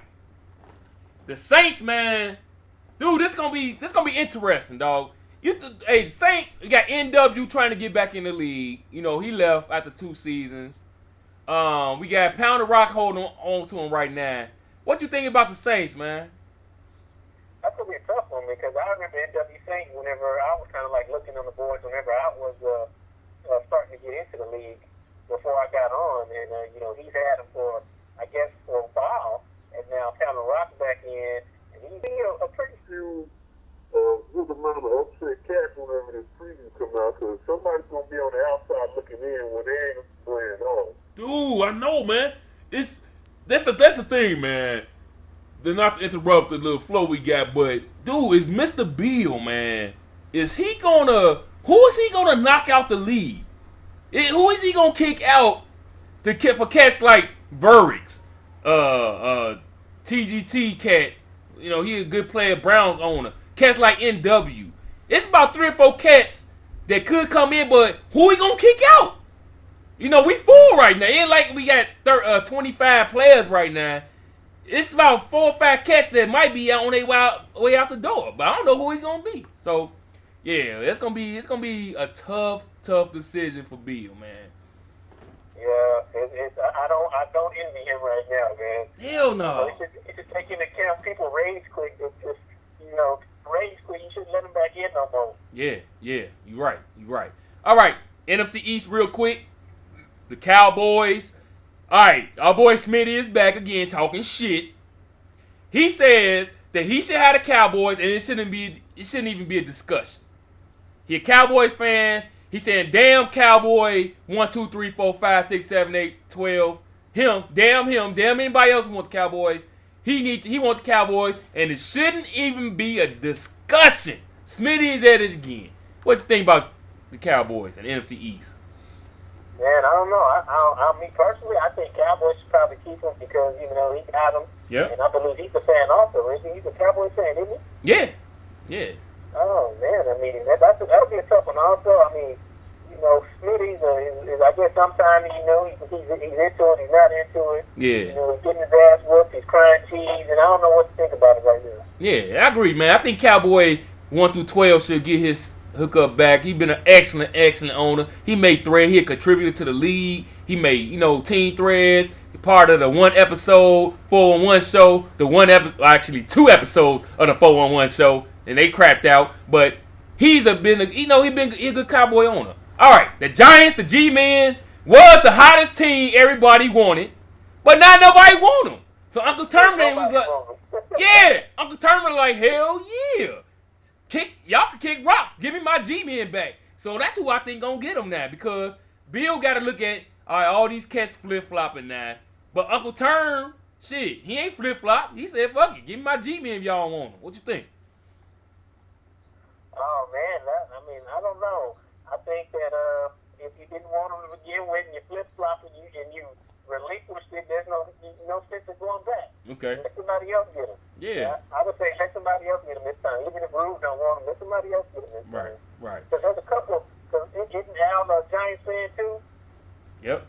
Speaker 1: The Saints, man. Dude, this gonna be interesting, dog. The Saints, you got NW trying to get back in the league. You know, he left after 2 seasons. We got Pound of Rock holding on to him right now. What you think about the Saints, man?
Speaker 2: That's gonna be a tough one because I remember NW Saints whenever I was kind of like looking on the boards whenever I was starting to get into the league before I got on, and you know, he's had him for a while, and now Pound of Rock back in. A pretty few good amount of upset cats whenever this preview come out, because somebody's going to be on the outside looking in when they ain't playing on.
Speaker 3: Dude, I know, man. That's the thing, man. Not to interrupt the little flow we got, but dude, is Mr. Beal, man? Who is he gonna knock out the league? Who is he gonna kick out for cats like Burrix, TGT cat? You know, he a good player, Browns owner. Cats like NW. It's about 3 or 4 cats that could come in, but who we gonna kick out? You know, we full right now. It ain't like we got 25 players right now. It's about 4 or 5 cats that might be on their way out the door, but I don't know who he's gonna be. So, yeah, it's gonna be a tough decision for Bill, man.
Speaker 2: Yeah, I don't envy him right now, man.
Speaker 1: Hell no.
Speaker 2: So it should take into account people rage quick. Just rage quick. You shouldn't let him back in no more.
Speaker 1: Yeah, you're right. All right, NFC East real quick. The Cowboys. All right, our boy Smitty is back again talking shit. He says that he should have the Cowboys and it shouldn't even be a discussion. He a Cowboys fan. He's saying, damn Cowboy, 1, 2, 3, 4, 5, 6, 7, 8, 12. Damn anybody else who wants the Cowboys. He wants the Cowboys, and it shouldn't even be a discussion. Smitty is at it again. What do you think about the Cowboys and the NFC East?
Speaker 2: Man, I don't know. Me personally, I think Cowboys should probably keep him because he got him.
Speaker 1: Yeah.
Speaker 2: And I believe he's a fan also. He's a Cowboys fan, isn't he?
Speaker 1: Yeah.
Speaker 2: Oh man, I mean that'll be a tough one. Also, I mean, Smitty's I guess sometimes he's into it, he's not into it.
Speaker 1: Yeah.
Speaker 2: He's getting his ass whooped, he's crying cheese, and I don't know what to think about it right now.
Speaker 1: Yeah, I agree, man. I think Cowboy 1 through 12 should get his hookup back. He's been an excellent owner. He made thread. He a contributor to the league. He made team threads. part of the 1 episode 411 show. Actually 2 episodes of the 411 show, and they crapped out. But he a good Cowboy owner. All right, the Giants, the G-Men was the hottest team everybody wanted, but not nobody want them. So Uncle Terminator was like, yeah, Uncle Terminator like, hell yeah. Y'all can kick rocks. Give me my G-Men back. So that's who I think gonna get him now, because Bill got to look at all these cats flip-flopping now. But Uncle Term, shit, he ain't flip-flop. He said, fuck it, give me my G-Men if y'all want him. What you think?
Speaker 2: Oh, man, I don't know. I think that if you didn't want him to begin with and you flip-flop and you relinquished it, there's no sense of going back.
Speaker 1: Okay.
Speaker 2: Let somebody else get him.
Speaker 1: Yeah.
Speaker 2: I would say let somebody else get him this time. Even if Rude don't want him, let somebody else get him this time.
Speaker 1: Right.
Speaker 2: Because there's a couple, because isn't Al a Giants fan too?
Speaker 1: Yep.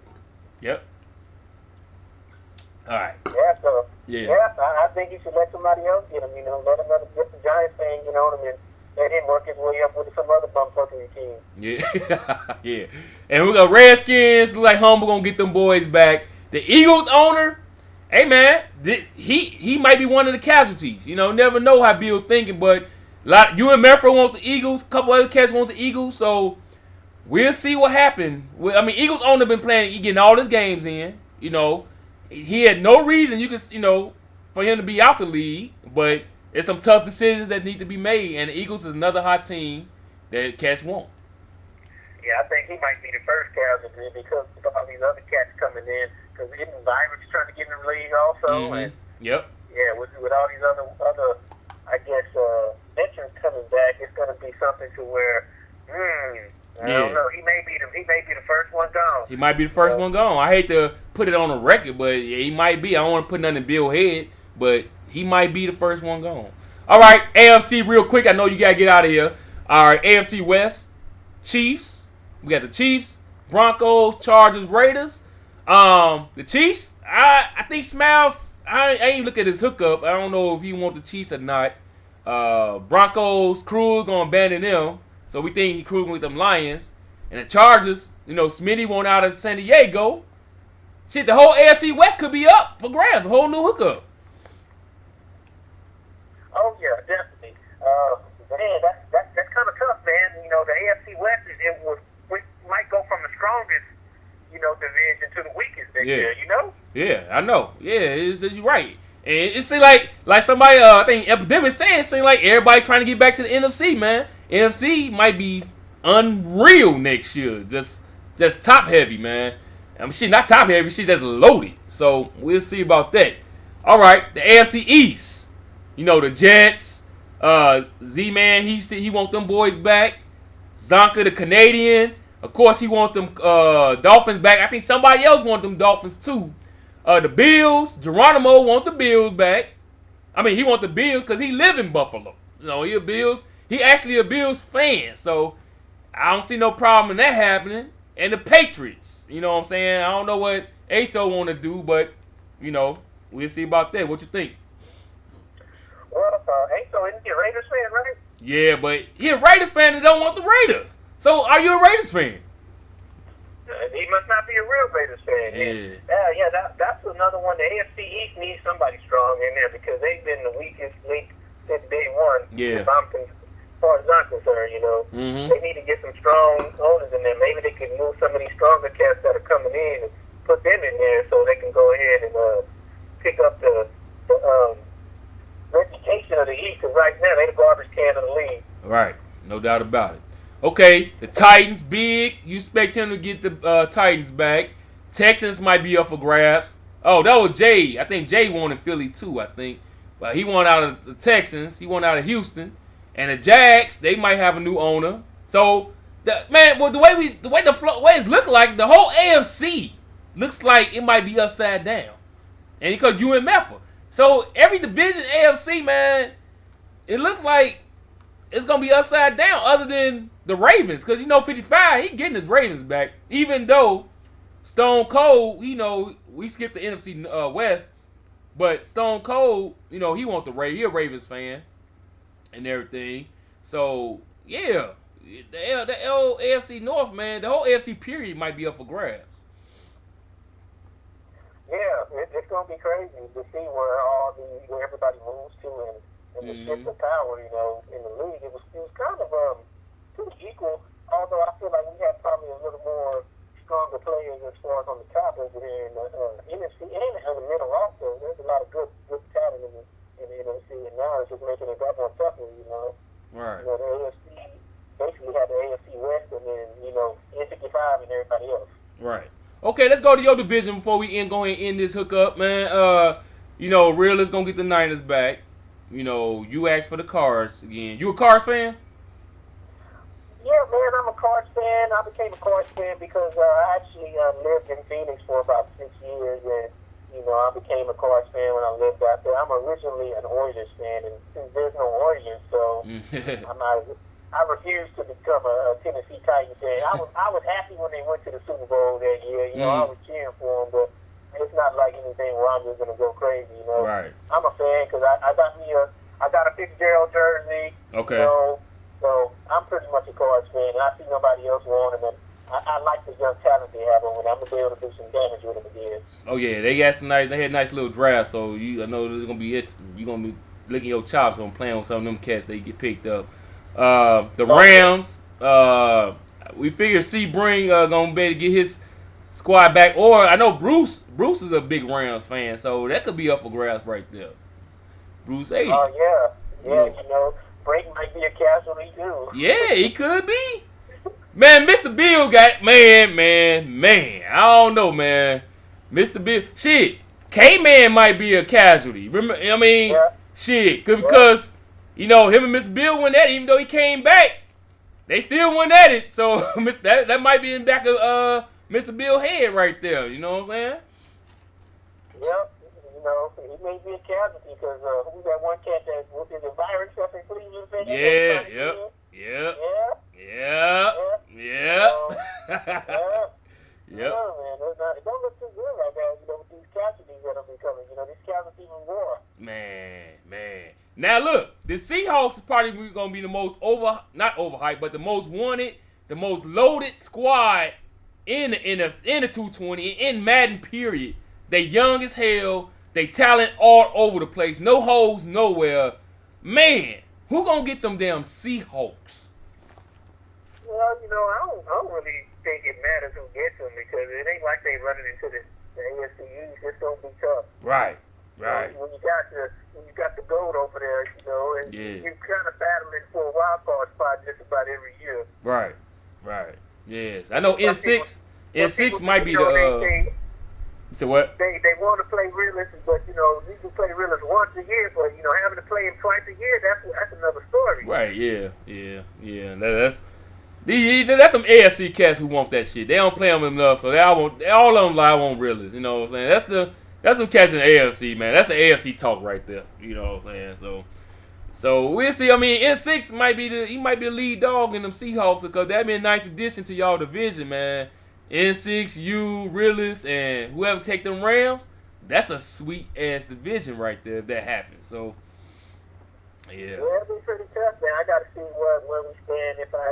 Speaker 1: All right.
Speaker 2: Yeah, so,
Speaker 1: yeah.
Speaker 2: I think you should let somebody else get him, let him get the Giants fan, and let him work his way up with some other bumfuckery team.
Speaker 1: Yeah. Yeah. And we got Redskins, look like Humble gonna get them boys back. The Eagles owner, hey man, he might be one of the casualties. Never know how Bill's thinking, but you and Meffro want the Eagles, a couple other cats want the Eagles, so we'll see what happens. Eagles owner been playing, he getting all his games in. He had no reason for him to be out the league, but it's some tough decisions that need to be made, and the Eagles is another hot team that cats want.
Speaker 2: Yeah, I think he might be the first casualty because of all these other cats coming in. Because even Virus is trying to get in the league also.
Speaker 1: Mm-hmm.
Speaker 2: And
Speaker 1: yep.
Speaker 2: Yeah, with all these other I guess, veterans coming back, it's going to be something to where, I don't know. He may be the first one gone.
Speaker 1: He might be the first one gone. I hate to put it on the record, but yeah, he might be. I don't want to put nothing in Bill's head, but he might be the first one gone. All right, AFC real quick. I know you got to get out of here. All right, AFC West, Chiefs. We got the Chiefs, Broncos, Chargers, Raiders. The Chiefs, I think Smiles, I ain't look at his hookup. I don't know if he want the Chiefs or not. Broncos, Krug gonna abandon them. So we think he Krug with them Lions. And the Chargers, Smitty went out of San Diego. Shit, the whole AFC West could be up for grabs. A whole new hookup.
Speaker 2: Oh, yeah, definitely. Man, that's kind of tough, man. The AFC West, might go from the strongest, division to the weakest this year,
Speaker 1: Yeah, I know. Yeah, you're right. And it seems like somebody, I think Epidemic saying, it seems like everybody trying to get back to the NFC, man. NFC might be unreal next year. Just top heavy, man. She's not top heavy, she's just loaded. So we'll see about that. All right, the AFC East. The Jets, Z-Man, he want them boys back. Zonka, the Canadian. Of course, he want them Dolphins back. I think somebody else want them Dolphins too. The Bills, Geronimo want the Bills back. He want the Bills because he live in Buffalo. He a Bills. He actually a Bills fan. So I don't see no problem in that happening. And the Patriots, you know what I'm saying? I don't know what ASO want to do, but we'll see about that. What you think?
Speaker 2: Well, ASO isn't he a Raiders fan, right?
Speaker 1: Yeah, but he a Raiders fan that don't want the Raiders. So, are you a Raiders fan?
Speaker 2: He must not be a real Raiders fan. Yeah, that's another one. The AFC East needs somebody strong in there because they've been the weakest link since day one.
Speaker 1: Yeah.
Speaker 2: As far as I'm concerned,
Speaker 1: Mm-hmm.
Speaker 2: They need to get some strong owners in there. Maybe they can move some of these stronger cats that are coming in and put them in there so they can go ahead and pick up the reputation of the East. Because right now, they're the garbage can of the league.
Speaker 1: Right. No doubt about it. Okay, the Titans, big. You expect him to get the Titans back. Texans might be up for grabs. Oh, that was Jay. I think Jay wanted Philly too, I think. But he won out of the Texans. He won out of Houston. And the Jags, they might have a new owner. So, the way it's looking like, the whole AFC looks like it might be upside down. And because you and Meffa. So, every division AFC, man, it looks like it's going to be upside down other than the Ravens. Because, 55, he getting his Ravens back. Even though Stone Cold, we skipped the NFC West. But Stone Cold, he want the Ravens. He a Ravens fan and everything. So, yeah. The AFC North, man, the whole AFC period might be up for grabs.
Speaker 2: Yeah, gonna be crazy to see where everybody moves to and the shift of power. You know, in the league, it was kind of pretty equal. Although I feel like we had probably a little more stronger players as far as on the top over there in the NFC and in the middle also. There's a lot of good talent in the NFC, and now it's just making it that more tougher. You know,
Speaker 1: Right.
Speaker 2: You know, the AFC basically had the AFC West, and then N55 and everybody else.
Speaker 1: Right. Okay, let's go to your division before we go ahead and end this hookup, man. Real is gonna get the Niners back. You know, you asked for the Cards again. You a Cards fan?
Speaker 2: Yeah, man, I'm a Cards fan. I became a Cards fan because I actually lived in Phoenix for about 6 years, and I became a Cards fan when I lived out there. I'm originally an Oilers fan, and since there's no Oilers, so I refused to become a Tennessee Titans fan. I was happy when they went to the Super Bowl that year. I was cheering for them, but it's not like anything where I'm just gonna go crazy.
Speaker 1: Right.
Speaker 2: I'm a fan because I got a Fitzgerald jersey.
Speaker 1: Okay.
Speaker 2: So I'm pretty much a Cards fan, and I see nobody else want them. And I like the young talent they have over there. I'm gonna be able to do some damage with them again.
Speaker 1: Oh yeah, they had a nice little draft. So I know this is gonna be it. You're gonna be licking your chops on playing with some of them cats that get picked up. The Rams. We figure Sebring gonna be able to get his squad back. Or I know Bruce is a big Rams fan, so that could be up for grabs right there. Bruce 80.
Speaker 2: Oh yeah. Brady might be a casualty too.
Speaker 1: Yeah, he could be. Man, Mr. Bill got man. I don't know, man. Mr. Bill, shit. K-Man might be a casualty. Remember, shit, because him and Mr. Bill went at it, even though he came back. They still went at it, so that might be in the back of Mr. Bill's head right there. You know what I'm saying?
Speaker 2: Yep. He may be a casualty because who's that one cat that was in the virus up in Cleveland?
Speaker 1: Yeah.
Speaker 2: Yep. Man, it don't look too good right now, with these casualties that are becoming, these casualties in war.
Speaker 1: Man. Now look, the Seahawks is probably going to be the most not overhyped, but the most wanted, the most loaded squad in the 220, in Madden period. They young as hell. They talent all over the place. No holes nowhere. Man, who gonna get them damn Seahawks?
Speaker 2: Well, I don't really think it matters who gets them because it ain't like they running into the AFC East. It's gonna be tough.
Speaker 1: Right.
Speaker 2: When you got the gold over there, and you're kind of battling for a wild card spot just about every year.
Speaker 1: Right. Yes, I know. N6 might be the. So what?
Speaker 2: They want to play realists, but you can play realists once a year, but having to play them twice a year, that's another story.
Speaker 1: Right? Yeah. That's them AFC cats who want that shit. They don't play them enough, so all of them lie on realists. You know what I'm saying? That's them cats in the AFC, man. That's the AFC talk right there. You know what I'm saying? So we'll see. I mean, N6 might be the lead dog in them Seahawks because that'd be a nice addition to y'all division, man. N6, you, Realist, and whoever take them Rams, that's a sweet ass division right there if that happens. So, yeah.
Speaker 2: Well, it'll be pretty tough, man. I got to see where we stand if I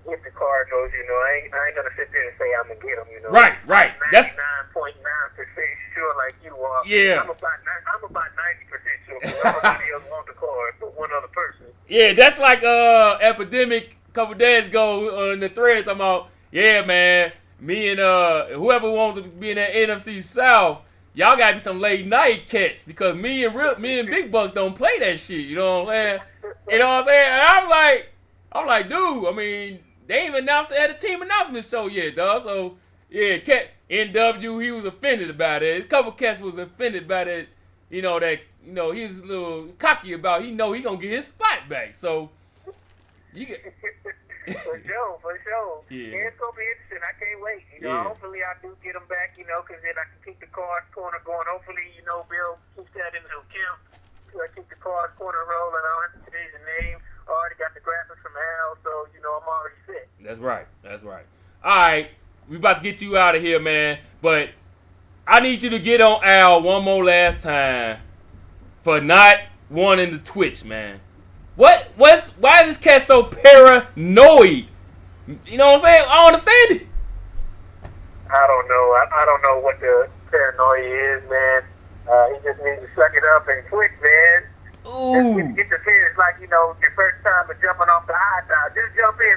Speaker 2: get the Cardinals. I ain't gonna sit there and say I'm gonna get them.
Speaker 1: Right.
Speaker 2: That's 99.9% sure, like you are.
Speaker 1: Yeah.
Speaker 2: I'm about 90% sure. Nobody else wants the Cards but one other person.
Speaker 1: Yeah, that's like Epidemic a couple days ago on the thread talking about. Yeah, man. Me and whoever wants to be in that NFC South, y'all gotta be some late night cats because me and Big Bucks don't play that shit. You know what I'm saying? You know what I'm saying? And I'm like, dude. I mean, they ain't even announced at a team announcement show yet, dog. So yeah, cat NW, he was offended about it. His couple cats was offended about it. He's a little cocky about. He know he gonna get his spot back. So you get.
Speaker 2: For sure. Yeah, it's gonna be interesting. I can't wait. Hopefully I do get them back. Because then I can keep the Cards corner going. Hopefully, Bill keeps that into account. I keep the Cards corner rolling. I don't have to change the name. I already got the graphics from Al, so I'm already set.
Speaker 1: That's right. All right, we about to get you out of here, man. But I need you to get on Al one more last time for not wanting to Twitch, man. Why is this cat so paranoid? You know what I'm saying? I don't understand it.
Speaker 2: I don't know. I don't know what paranoia is, man. He just needs to suck it up and quit, man.
Speaker 1: Ooh.
Speaker 2: Just get the finish like, you know, your first time of jumping off the high dive. Just jump in.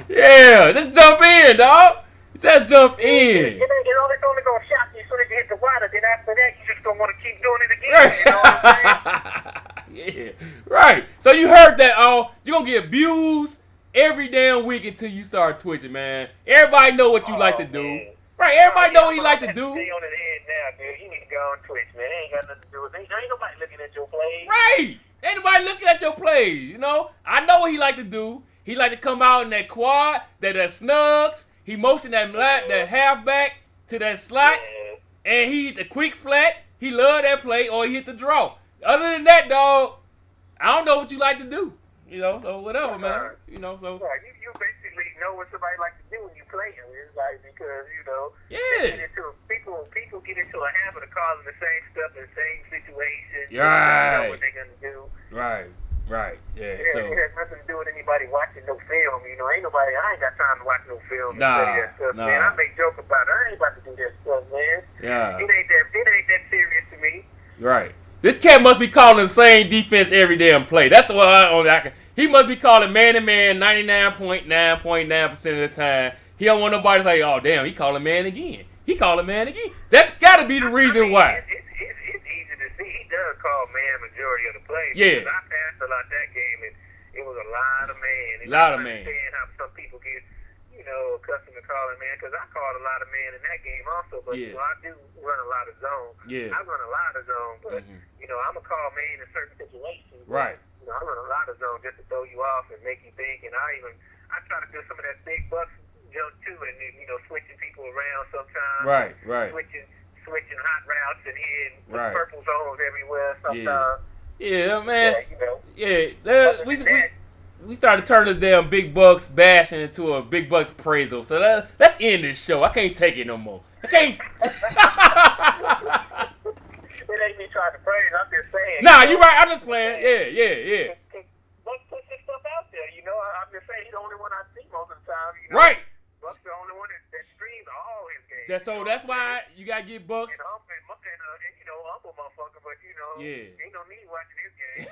Speaker 1: Yeah, just jump in, dog. Just jump in.
Speaker 2: It's only going to shock you as soon as you hit the water. Then after that, you just going to want to keep doing it again. You know what I'm saying?
Speaker 1: Yeah, right. So you heard that, you're going to get views every damn week until you start twitching, man. Everybody know what you like to do.
Speaker 2: Man.
Speaker 1: Right, everybody know what he like to do.
Speaker 2: Stay on his head now, dude. You need to go on Twitch, man. It ain't got nothing to do with it. Ain't nobody looking at your plays.
Speaker 1: Right. Ain't nobody looking at your plays, you know. I know what he like to do. He like to come out in that quad, that snugs. He motion that halfback to that slot, and he hit the quick flat. He love that play, or he hit the draw. Other than that, dog, I don't know what you like to do. You know, so whatever, man. You know, so.
Speaker 2: Right. You basically know what somebody like to do when you play him. It's like, because, you know, people get into a habit of calling the same stuff in the same situation.
Speaker 1: Right.
Speaker 2: You know what they're going to do.
Speaker 1: Right. Yeah.
Speaker 2: Yeah,
Speaker 1: So
Speaker 2: it has nothing to do with anybody watching no film. You know, I ain't got time to watch no film and study that stuff, man. I make joke about it. I ain't about to do that stuff, man.
Speaker 1: Yeah.
Speaker 2: It ain't that serious to me.
Speaker 1: Right. This cat must be calling the same defense every damn play. That's what he must be calling man-to-man 99.9% of the time. He don't want nobody to say, oh, damn, he calling man again. That's got to be the reason why.
Speaker 2: It's easy to see. He does call man majority of the plays.
Speaker 1: Yeah.
Speaker 2: I passed a lot that game, and it was a lot of man. And
Speaker 1: lot of man.
Speaker 2: I understand how some people get, you know, accustomed to calling man, because I called a lot of man in that game also, but, you know, I do run a lot of zone.
Speaker 1: Yeah.
Speaker 2: I run a lot of zone, but, you know, I'm going to call man in certain situations.
Speaker 1: Right.
Speaker 2: You know, I run a lot of zone just to throw you off and make you think, and I try to do some of that big bucks jump too, and, you know, switching people around sometimes.
Speaker 1: Right.
Speaker 2: Switching hot routes and hitting purple zones everywhere sometimes.
Speaker 1: Yeah, man.
Speaker 2: Yeah, you know.
Speaker 1: Yeah. We started turning this damn big bucks bashing into a big bucks appraisal. So let's end this show. I can't take it no more. I can't.
Speaker 2: It ain't me trying to praise. I'm just saying.
Speaker 1: Nah, you right. I'm just playing. Yeah.
Speaker 2: Bucks put this stuff out there. You know, I'm just saying he's the only one I see most of the time. You know?
Speaker 1: Right.
Speaker 2: Bucks the only one that streams all his games.
Speaker 1: So that's why you gotta get Bucks.
Speaker 2: And you know, humble motherfucker, but you know, ain't no need watching his game.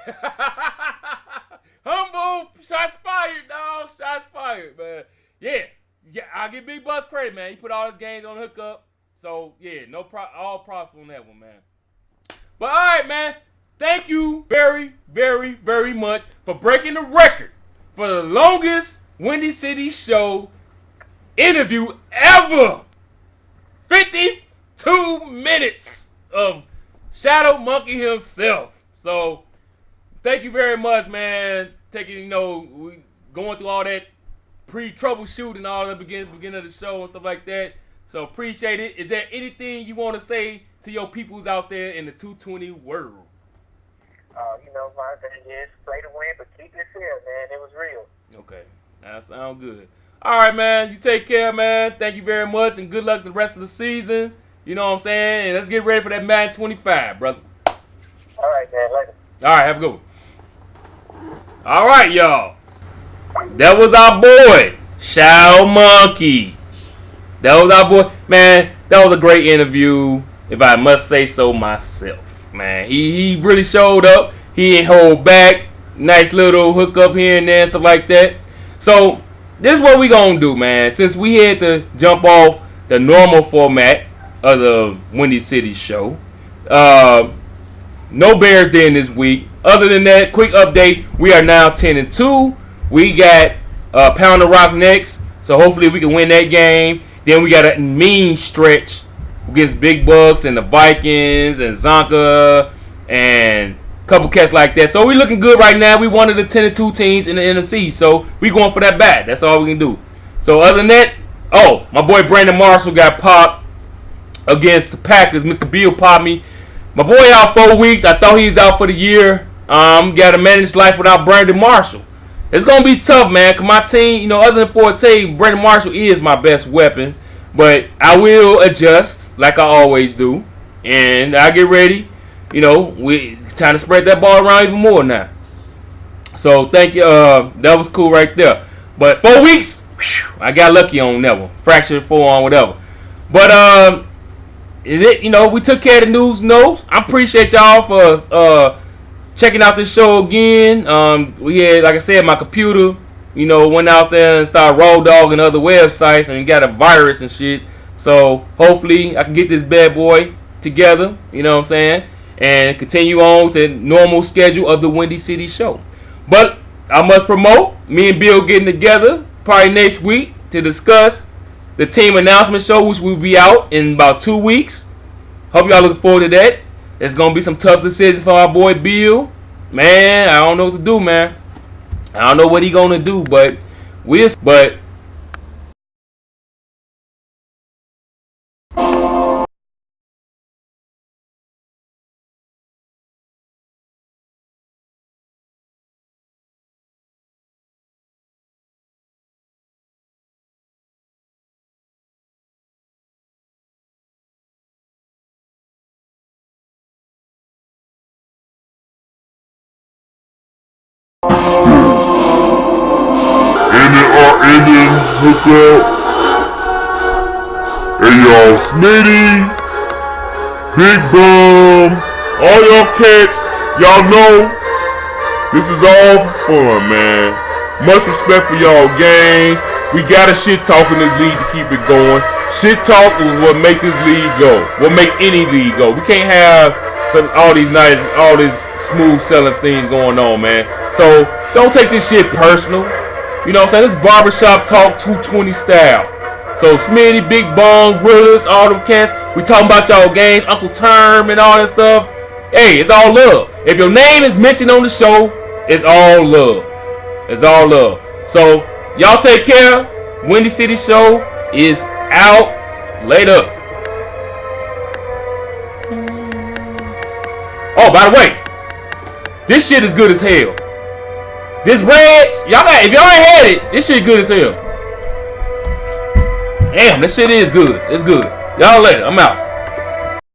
Speaker 1: Humble, shots fired, dog. Shots fired, man. Yeah, I'll give Big Bucks credit, man. He put all his games on hookup. So yeah, all props on that one, man. But all right, man. Thank you very, very, very much for breaking the record for the longest Windy City Show interview ever. 52 minutes of Shadow Monkey himself. So, thank you very much, man. We going through all that pre-troubleshooting, all the beginning of the show and stuff like that. So, appreciate it. Is there anything you want to say to your peoples out there in the 220 world?
Speaker 2: You know, my thing is play to win, but keep it fair, man. It was real.
Speaker 1: Okay, that sounds good. All right, man. You take care, man. Thank you very much, and good luck the rest of the season. You know what I'm saying? And let's get ready for that Madden 25, brother.
Speaker 2: All right, man. Later.
Speaker 1: All right, have a good one. All right, y'all. That was our boy, Shadow Monkey. That was our boy. Man, that was a great interview, if I must say so myself. Man, he really showed up. He ain't hold back. Nice little hookup here and there and stuff like that. So, this is what we gonna do, man. Since we had to jump off the normal format of the Windy City Show, no Bears Den this week. Other than that, quick update: we are now 10-2. We got Pound the Rock next, so hopefully we can win that game. Then we got a mean stretch against Big Bucks and the Vikings and Zonka and a couple cats like that. So we looking good right now. We one of the 10-2 teams in the NFC, so we going for that bat. That's all we can do. So other than that, my boy Brandon Marshall got popped against the Packers. Mr. Beal popped me. My boy out 4 weeks. I thought he was out for the year. Got to manage life without Brandon Marshall. It's going to be tough, man, because my team, other than Forte, Brandon Marshall is my best weapon. But I will adjust like I always do. And I get ready. It's time to spread that ball around even more now. So, thank you. That was cool right there. But 4 weeks, I got lucky on that one. Fractured forearm, whatever. But we took care of the news notes. I appreciate y'all for checking out this show again. We had, like I said, my computer, went out there and started raw dogging other websites and got a virus and shit. So hopefully I can get this bad boy together, you know what I'm saying, and continue on to the normal schedule of the Windy City Show. But I must promote me and Bill getting together probably next week to discuss the team announcement show, which will be out in about 2 weeks. Hope y'all looking forward to that. There's gonna be some tough decisions for our boy Bill. Man, I don't know what to do, man. I don't know what he gonna do, but
Speaker 3: Ending hookup. Hey y'all, Smitty, Big Bum, all y'all cats, y'all know this is all for fun, man. Much respect for y'all game. We gotta shit talk in this league to keep it going. Shit talk is what make this league go. What make any league go. We can't have all this smooth selling things going on, man. So don't take this shit personal. You know what I'm saying? This is barbershop talk 220 style. So Smitty, Big Bong, Willis, all them cats, we talking about y'all games, Uncle Term and all that stuff. Hey, it's all love. If your name is mentioned on the show, it's all love. It's all love. So y'all take care. Windy City Show is out. Later. Oh, by the way, this shit is good as hell. This Reds, if y'all ain't had it, this shit good as hell. Damn, this shit is good. It's good. Y'all later. I'm out.